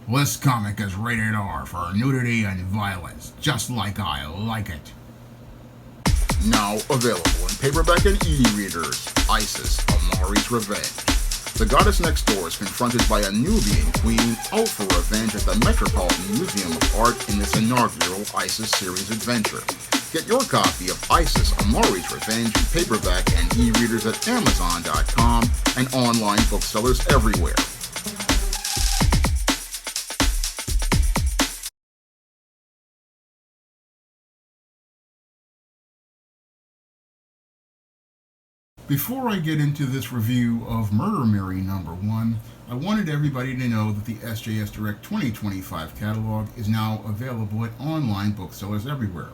This comic is rated R for nudity and violence, just like I like it. Now available in paperback and e-readers, Isis, Amari's Revenge. The goddess next door is confronted by a Nubian queen out for revenge at the Metropolitan Museum of Art in this inaugural Isis series adventure. Get your copy of Isis, Amari's Revenge in paperback and e-readers at Amazon.com and online booksellers everywhere. Before I get into this review of Murder Mary #1, I wanted everybody to know that the SJS Direct 2025 catalog is now available at online booksellers everywhere.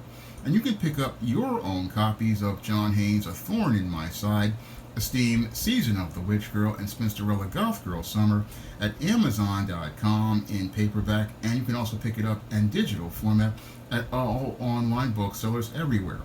And you can pick up your own copies of John Haynes' A Thorn in My Side, Esteem, Season of the Witch Girl, and Spinsterella Goth Girl Summer at Amazon.com in paperback, and you can also pick it up in digital format at all online booksellers everywhere.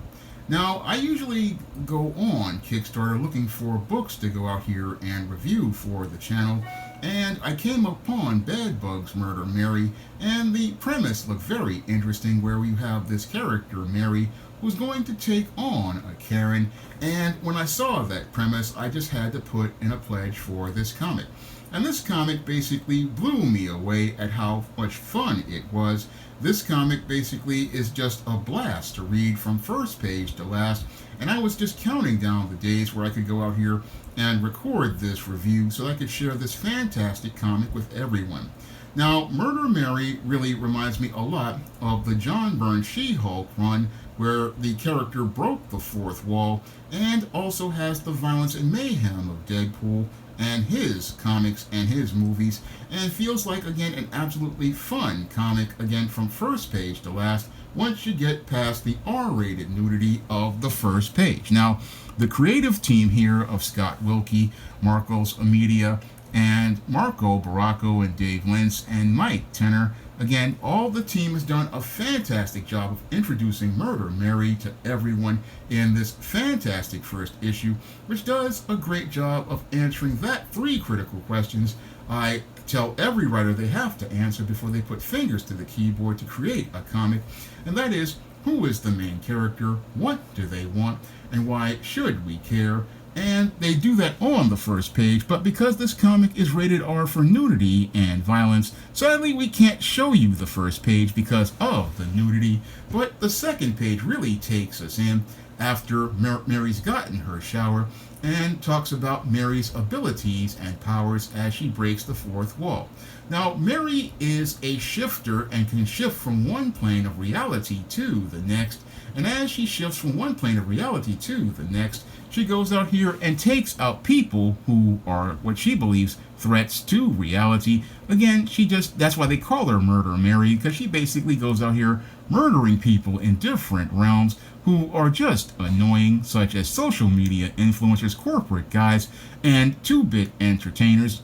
Now, I usually go on Kickstarter looking for books to go out here and review for the channel, and I came upon Bad Bug's Murder Mary, and the premise looked very interesting, where we have this character, Mary, who's going to take on a Karen, and when I saw that premise, I just had to put in a pledge for this comic. And this comic basically blew me away at how much fun it was. This comic basically is just a blast to read from first page to last, and I was just counting down the days where I could go out here and record this review so I could share this fantastic comic with everyone. Now, Murder Mary really reminds me a lot of the John Byrne She-Hulk run, where the character broke the fourth wall, and also has the violence and mayhem of Deadpool and his comics and his movies, and feels like, again, an absolutely fun comic, again, from first page to last, once you get past the R-rated nudity of the first page. Now, the creative team here of Scott Wilkie, Marcos Amedia, and Marco Baracco and Dave Lentz and Mike Tenner, again, all the team has done a fantastic job of introducing Murder Mary to everyone in this fantastic first issue, which does a great job of answering that three critical questions I tell every writer they have to answer before they put fingers to the keyboard to create a comic, and that is, who is the main character, what do they want, and why should we care? And they do that on the first page, but because this comic is rated R for nudity and violence, sadly we can't show you the first page because of the nudity, but the second page really takes us in after Mary's gotten her shower and talks about Mary's abilities and powers as she breaks the fourth wall. Now, Mary is a shifter and can shift from one plane of reality to the next, and as she shifts from one plane of reality to the next, she goes out here and takes out people who are what she believes threats to reality. Again, that's why they call her Murder Mary, because she basically goes out here murdering people in different realms who are just annoying, such as social media influencers, corporate guys, and 2-bit entertainers.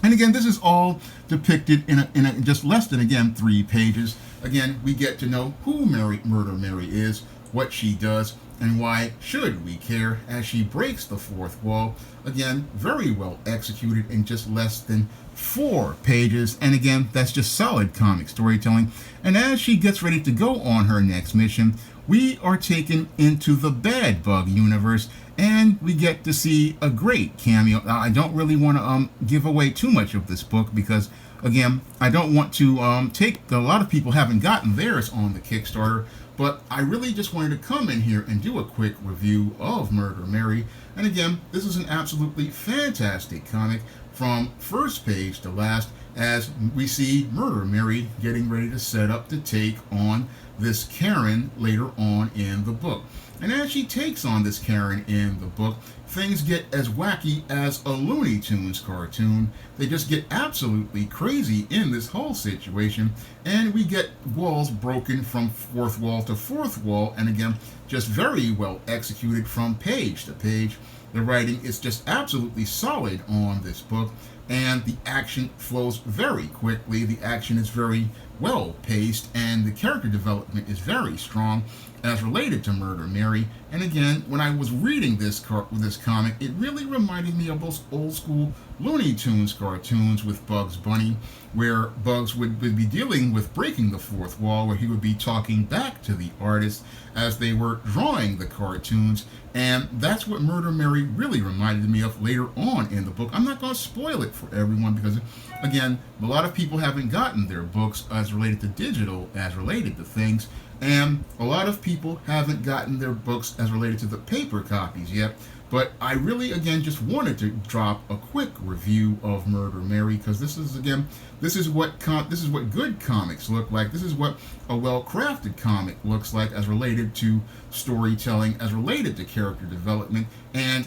And again, this is all depicted in just less than, again, 3 pages. Again, we get to know who Murder Mary is, what she does, and why should we care as she breaks the fourth wall. Again, very well executed in just less than 4 pages, and again, that's just solid comic storytelling. And as she gets ready to go on her next mission, we are taken into the Bad Bug universe, and we get to see a great cameo. Now, I don't really want to give away too much of this book because, again, I don't want to a lot of people haven't gotten theirs on the Kickstarter, but I really just wanted to come in here and do a quick review of Murder Mary. And again, this is an absolutely fantastic comic from first page to last, as we see Murder Mary getting ready to set up to take on this Karen later on in the book. And as she takes on this Karen in the book, things get as wacky as a Looney Tunes cartoon. They just get absolutely crazy in this whole situation, and we get walls broken from fourth wall to fourth wall, and again, just very well executed from page to page. The writing is just absolutely solid on this book. and the action flows very quickly. The action is very well paced, and the character development is very strong as related to Murder Mary. And again, when I was reading this comic, it really reminded me of those old school Looney Tunes cartoons with Bugs Bunny, where Bugs would be dealing with breaking the fourth wall, where he would be talking back to the artist as they were drawing the cartoons. And that's what Murder Mary really reminded me of later on in the book. I'm not going to spoil it for everyone because, again, a lot of people haven't gotten their books as related to digital, as related to things. And a lot of people haven't gotten their books as related to the paper copies yet. But I really, again, just wanted to drop a quick review of Murder Mary because this is what good comics look like. This is what a well-crafted comic looks like as related to storytelling, as related to character development, and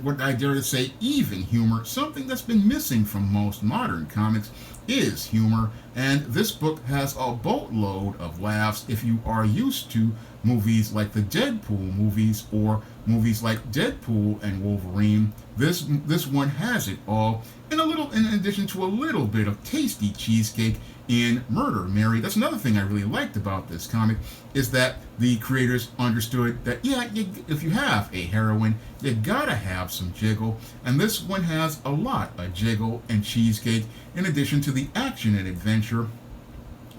what I dare to say, even humor. Something that's been missing from most modern comics is humor, and this book has a boatload of laughs if you are used to movies like the Deadpool movies or movies like Deadpool and Wolverine. This one has it all, in addition to a little bit of tasty cheesecake in Murder Mary. That's another thing I really liked about this comic, is that the creators understood that, if you have a heroine, you gotta have some jiggle, and this one has a lot of jiggle and cheesecake, in addition to the action and adventure,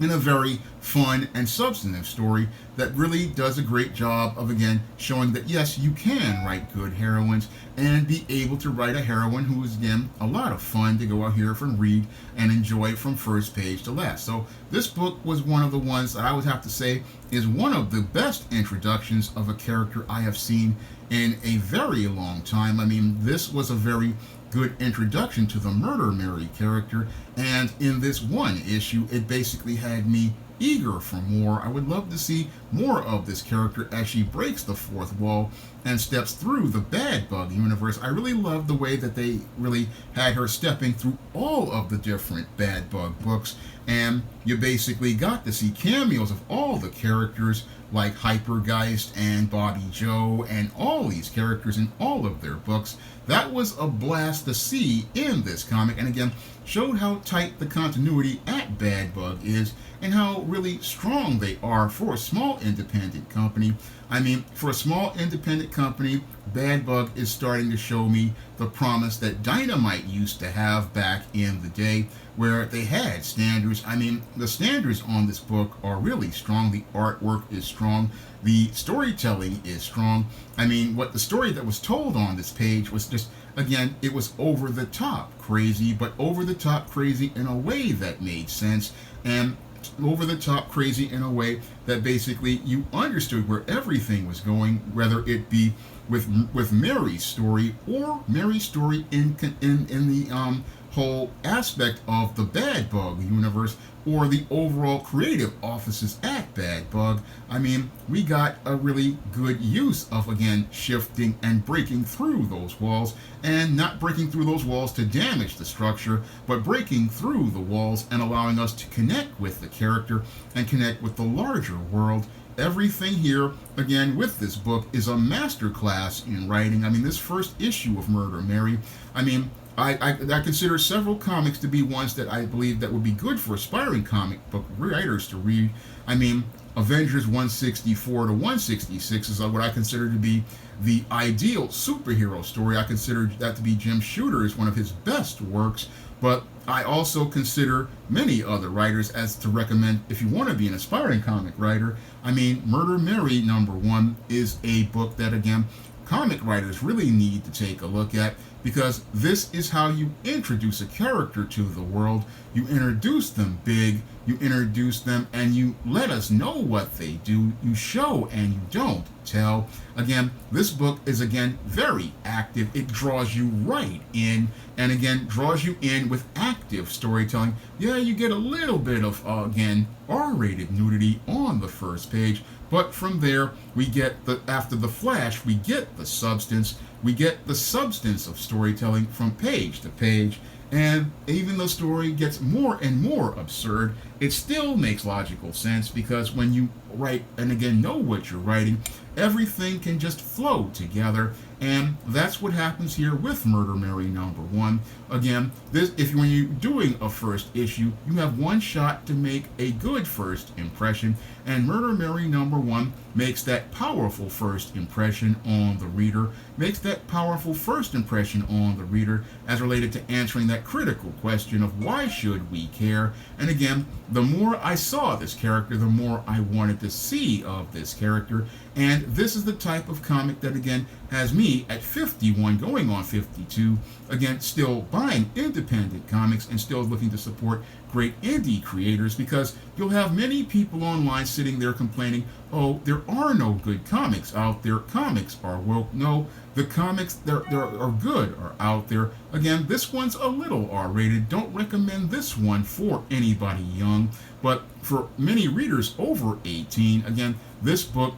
in a very fun and substantive story that really does a great job of, again, showing that yes, you can write good heroines and be able to write a heroine who is, again, a lot of fun to go out here and read and enjoy from first page to last. So this book was one of the ones that I would have to say is one of the best introductions of a character I have seen in a very long time. I mean, this was a very good introduction to the Murder Mary character, and in this one issue, it basically had me eager for more. I would love to see more of this character as she breaks the fourth wall and steps through the Bad Bug universe. I really love the way that they really had her stepping through all of the different Bad Bug books, and you basically got to see cameos of all the characters like Hypergeist and Bobby Joe and all these characters in all of their books. That was a blast to see in this comic, and again, showed how tight the continuity at Bad Bug is and how really strong they are for a small independent company. I mean, for a small independent company, Bad Bug is starting to show me the promise that Dynamite used to have back in the day, where they had standards. I mean, the standards on this book are really strong. The artwork is strong. The storytelling is strong. I mean, what the story that was told on this page was just, again, it was over the top crazy, but over the top crazy in a way that made sense, and over the top crazy in a way that basically you understood where everything was going, whether it be with Mary's story or Mary's story in the whole aspect of the Bad Bug universe, or the overall creative offices at Bad Bug. I mean, we got a really good use of, again, shifting and breaking through those walls, and not breaking through those walls to damage the structure, but breaking through the walls and allowing us to connect with the character and connect with the larger world. Everything here, again, with this book is a masterclass in writing. I mean, this first issue of Murder Mary, I mean, I consider several comics to be ones that I believe that would be good for aspiring comic book writers to read. I mean, Avengers 164 to 166 is what I consider to be the ideal superhero story. I consider that to be Jim Shooter's one of his best works, but I also consider many other writers as to recommend if you want to be an aspiring comic writer. I mean, Murder Mary #1 is a book that, again, comic writers really need to take a look at, because this is how you introduce a character to the world. You introduce them big, you introduce them, and you let us know what they do. You show and you don't tell. Again, this book is, again, very active. It draws you right in, and again, draws you in with active storytelling. Yeah, you get a little bit of, again, R-rated nudity on the first page, but from there, we get after the flash, we get the substance. We get the substance of storytelling from page to page, and even the story gets more and more absurd, it still makes logical sense, because when you write and, again, know what you're writing, everything can just flow together, And that's what happens here with Murder Mary #1. Again, this when you're doing a first issue, you have one shot to make a good first impression, and Murder Mary #1 makes that powerful first impression on the reader, makes that powerful first impression on the reader as related to answering that critical question of why should we care. And again, the more I saw this character, the more I wanted to see of this character. And this is the type of comic that, again, has me at 51 going on 52, again, still buying independent comics and still looking to support great indie creators, because you'll have many people online sitting there complaining, oh, there are no good comics out there. Comics are woke. No, the comics that are good are out there. Again, this one's a little R-rated. Don't recommend this one for anybody young. But for many readers over 18, again, this book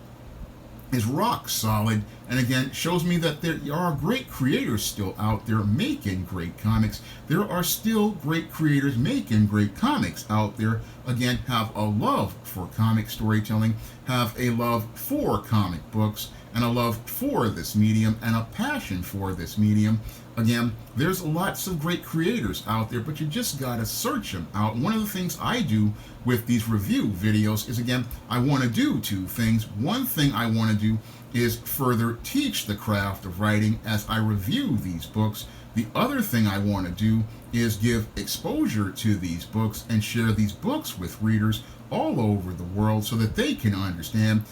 is rock solid, and again shows me that there are great creators still out there making great comics. There are still great creators making great comics out there. Again, have a love for comic storytelling, have a love for comic books, and a love for this medium, and a passion for this medium. Again, there's lots of great creators out there, but you just gotta search them out. One of the things I do with these review videos is, again, I want to do two things. One thing I want to do is further teach the craft of writing as I review these books. The other thing I want to do is give exposure to these books and share these books with readers all over the world so that they can understand,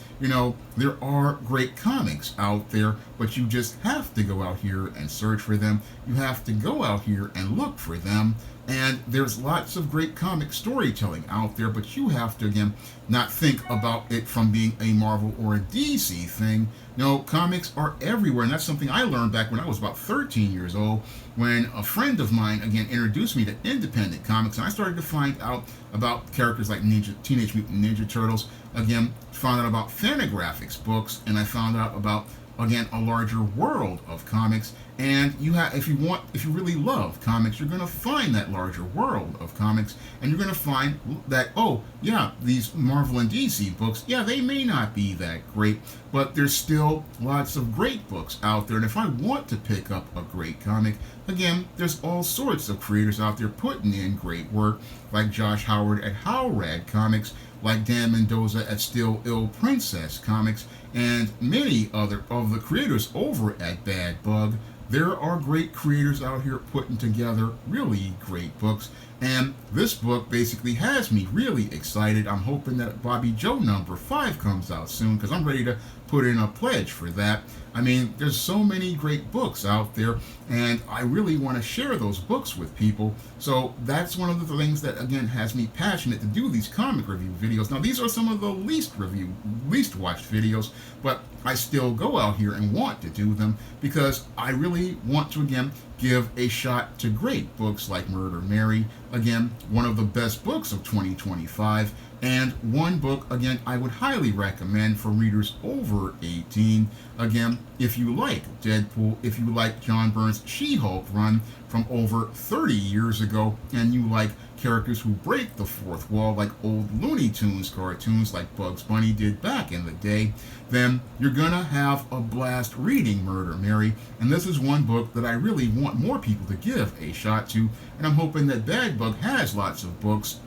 there are great comics out there, but you just have to go out here and search for them. You have to go out here and look for them. And there's lots of great comic storytelling out there, but you have to, again, not think about it from being a Marvel or a DC thing. No, comics are everywhere, and that's something I learned back when I was about 13 years old, when a friend of mine, again, introduced me to independent comics, and I started to find out about characters like Teenage Mutant Ninja Turtles. Again, found out about Fantagraphics books, and I found out about, again, a larger world of comics. And if you really love comics, you're going to find that larger world of comics, and you're going to find that, oh yeah, these Marvel and DC books, yeah, they may not be that great, but there's still lots of great books out there. And if I want to pick up a great comic, again, there's all sorts of creators out there putting in great work, like Josh Howard at Howrad Comics, like Dan Mendoza at Still Ill Princess Comics, and many other of the creators over at Bad Bug. There are great creators out here putting together really great books, and this book basically has me really excited. I'm hoping that Bobby Joe #5 comes out soon, because I'm ready to put in a pledge for that. I mean, there's so many great books out there, and I really want to share those books with people. So that's one of the things that, again, has me passionate to do these comic review videos. Now, these are some of the least watched videos, but I still go out here and want to do them because I really want to, again, give a shot to great books like Murder Mary. Again, one of the best books of 2025. And one book, again, I would highly recommend for readers over 18. Again, if you like Deadpool, if you like John Byrne's She-Hulk run from over 30 years ago, and you like characters who break the fourth wall like old Looney Tunes cartoons like Bugs Bunny did back in the day, then you're gonna have a blast reading Murder Mary. And this is one book that I really want more people to give a shot to, and I'm hoping that Bad Bug has lots of books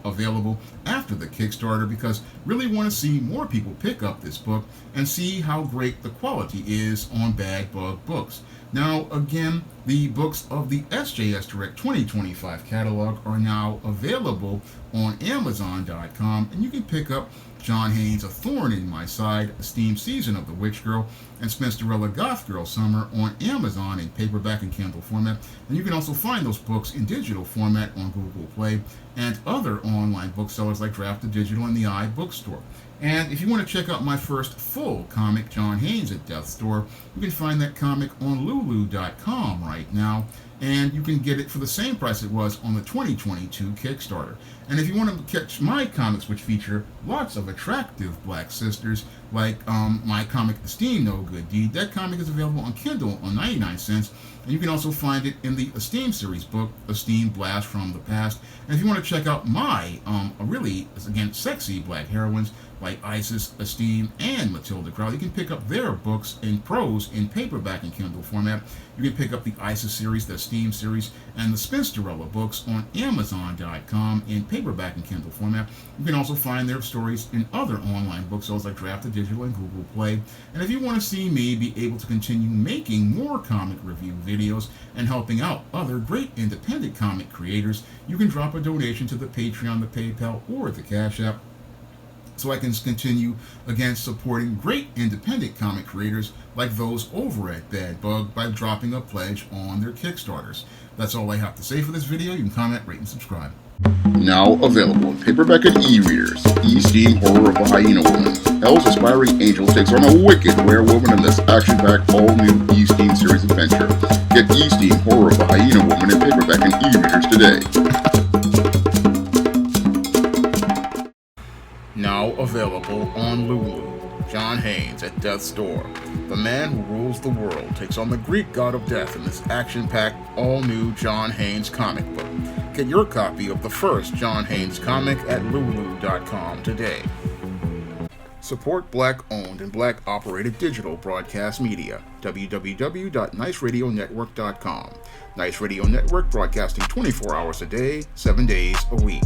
available after the Kickstarter, because really want to see more people pick up this book and see how great the quality is on Bad Bug books. Now, again, the books of the SJS Direct 2025 catalog are now available on Amazon.com, and you can pick up John Haynes' A Thorn in My Side, A Steam Season of the Witch Girl, and Spencerella Goth Girl Summer on Amazon in paperback and Kindle format. And you can also find those books in digital format on Google Play and other online booksellers like Drafted Digital and the iBookstore. And if you want to check out my first full comic, John Haynes at Death Store, you can find that comic on Lulu.com right now. and you can get it for the same price it was on the 2022 Kickstarter. And if you want to catch my comics, which feature lots of attractive black sisters, like my comic Esteem No Good Deed, that comic is available on Kindle on 99 cents, and you can also find it in the Esteem series book, Esteem Blast from the Past. And if you want to check out my really, again, sexy black heroines like Isis, Esteem, and Matilda Crowley, you can pick up their books in prose in paperback and Kindle format. You can pick up the Isis series, the Esteem series, and the Spinsterella books on Amazon.com in paperback and Kindle format. You can also find their stories in other online booksellers like Drafted Digital and Google Play. And if you want to see me be able to continue making more comic review videos and helping out other great independent comic creators, you can drop a donation to the Patreon, the PayPal, or the Cash App, so I can continue, again, supporting great independent comic creators like those over at Bad Bug by dropping a pledge on their Kickstarters. That's all I have to say for this video. You can comment, rate, and subscribe. Now available in paperback and e-readers, Esteem Horror of a Hyena Woman. Hell's aspiring angel takes on a wicked werewolf in this action-packed, all-new Esteem series adventure. Get Esteem Horror of a Hyena Woman in paperback and e-readers today. Now available on Lulu, John Haynes at Death's Door. The man who rules the world takes on the Greek god of death in this action-packed, all-new John Haynes comic book. Get your copy of the first John Haynes comic at lulu.com today. Support Black-owned and Black-operated digital broadcast media. www.niceradionetwork.com. Nice Radio Network, broadcasting 24 hours a day, 7 days a week.